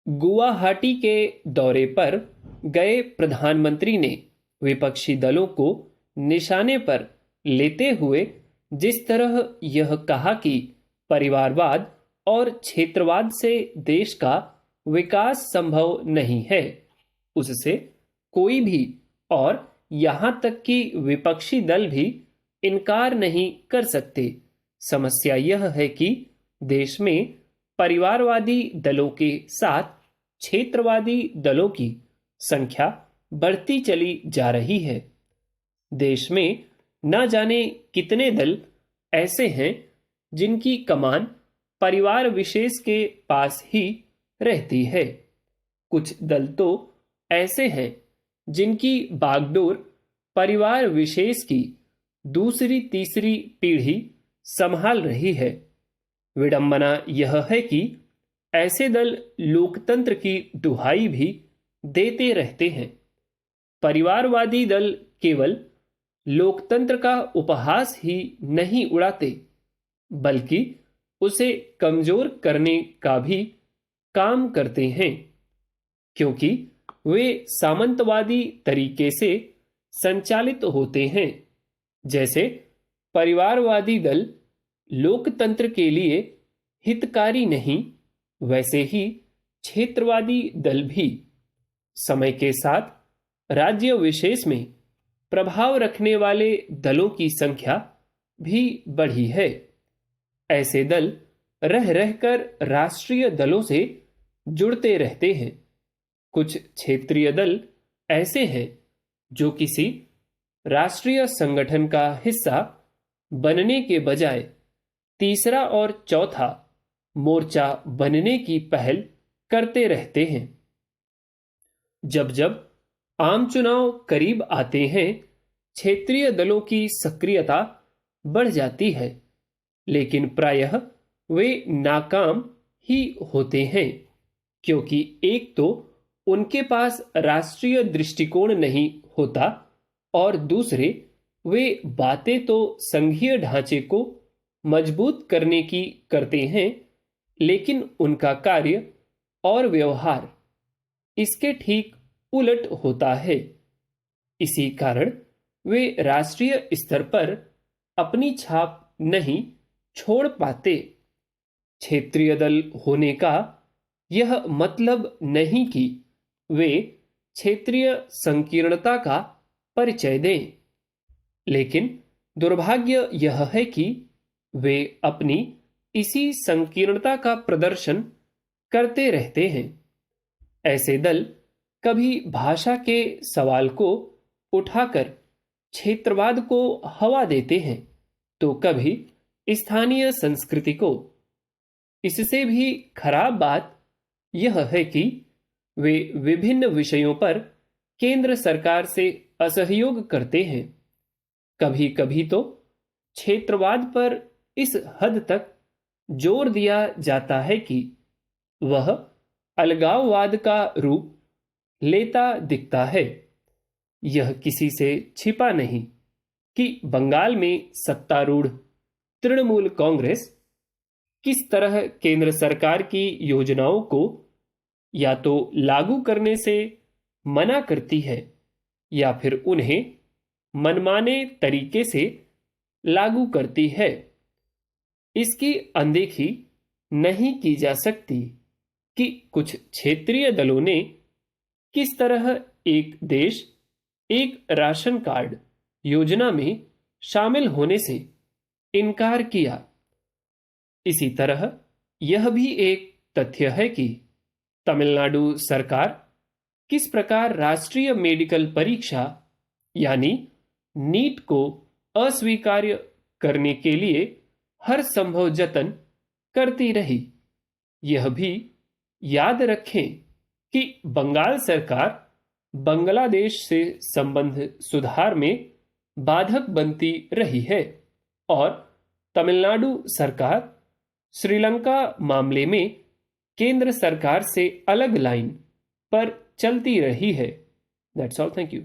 गुवाहाटी के दौरे पर गए प्रधानमंत्री ने विपक्षी दलों को निशाने पर लेते हुए जिस तरह यह कहा कि परिवारवाद और क्षेत्रवाद से देश का विकास संभव नहीं है, उससे कोई भी और यहां तक कि विपक्षी दल भी इनकार नहीं कर सकते। समस्या यह है कि देश में परिवारवादी दलों के साथ क्षेत्रवादी दलों की संख्या बढ़ती चली जा रही है। देश में न जाने कितने दल ऐसे हैं जिनकी कमान परिवार विशेष के पास ही रहती है। कुछ दल तो ऐसे हैं जिनकी बागडोर परिवार विशेष की दूसरी तीसरी पीढ़ी संभाल रही है। विडंबना यह है कि ऐसे दल लोकतंत्र की दुहाई भी देते रहते हैं। परिवारवादी दल केवल लोकतंत्र का उपहास ही नहीं उड़ाते, बल्कि उसे कमजोर करने का भी काम करते हैं, क्योंकि वे सामंतवादी तरीके से संचालित होते हैं। जैसे परिवारवादी दल लोकतंत्र के लिए हितकारी नहीं, वैसे ही क्षेत्रवादी दल भी समय के साथ राज्य विशेष में प्रभाव रखने वाले दलों की संख्या भी बढ़ी है। ऐसे दल रह रहकर राष्ट्रीय दलों से जुड़ते रहते हैं। कुछ क्षेत्रीय दल ऐसे हैं जो किसी राष्ट्रीय संगठन का हिस्सा बनने के बजाय तीसरा और चौथा मोर्चा बनने की पहल करते रहते हैं। जब जब आम चुनाव करीब आते हैं, क्षेत्रीय दलों की सक्रियता बढ़ जाती है, लेकिन प्रायः वे नाकाम ही होते हैं, क्योंकि एक तो उनके पास राष्ट्रीय दृष्टिकोण नहीं होता और दूसरे वे बातें तो संघीय ढांचे को मजबूत करने की करते हैं, लेकिन उनका कार्य और व्यवहार इसके ठीक उलट होता है। इसी कारण वे राष्ट्रीय स्तर पर अपनी छाप नहीं छोड़ पाते। क्षेत्रीय दल होने का यह मतलब नहीं कि वे क्षेत्रीय संकीर्णता का परिचय दें, लेकिन दुर्भाग्य यह है कि वे अपनी इसी संकीर्णता का प्रदर्शन करते रहते हैं। ऐसे दल कभी भाषा के सवाल को उठाकर क्षेत्रवाद को हवा देते हैं, तो कभी स्थानीय संस्कृति को। इससे भी खराब बात यह है कि वे विभिन्न विषयों पर केंद्र सरकार से असहयोग करते हैं। कभी कभी तो क्षेत्रवाद पर इस हद तक जोर दिया जाता है कि वह अलगाववाद का रूप लेता दिखता है। यह किसी से छिपा नहीं कि बंगाल में सत्तारूढ़ तृणमूल कांग्रेस किस तरह केंद्र सरकार की योजनाओं को या तो लागू करने से मना करती है या फिर उन्हें मनमाने तरीके से लागू करती है। इसकी अनदेखी नहीं की जा सकती कि कुछ क्षेत्रीय दलों ने किस तरह एक देश एक राशन कार्ड योजना में शामिल होने से इनकार किया। इसी तरह यह भी एक तथ्य है कि तमिलनाडु सरकार किस प्रकार राष्ट्रीय मेडिकल परीक्षा यानी नीट को अस्वीकार्य करने के लिए हर संभव जतन करती रही। यह भी याद रखें कि बंगाल सरकार बांग्लादेश से संबंध सुधार में बाधक बनती रही है और तमिलनाडु सरकार श्रीलंका मामले में केंद्र सरकार से अलग लाइन पर चलती रही है। That's all, thank you.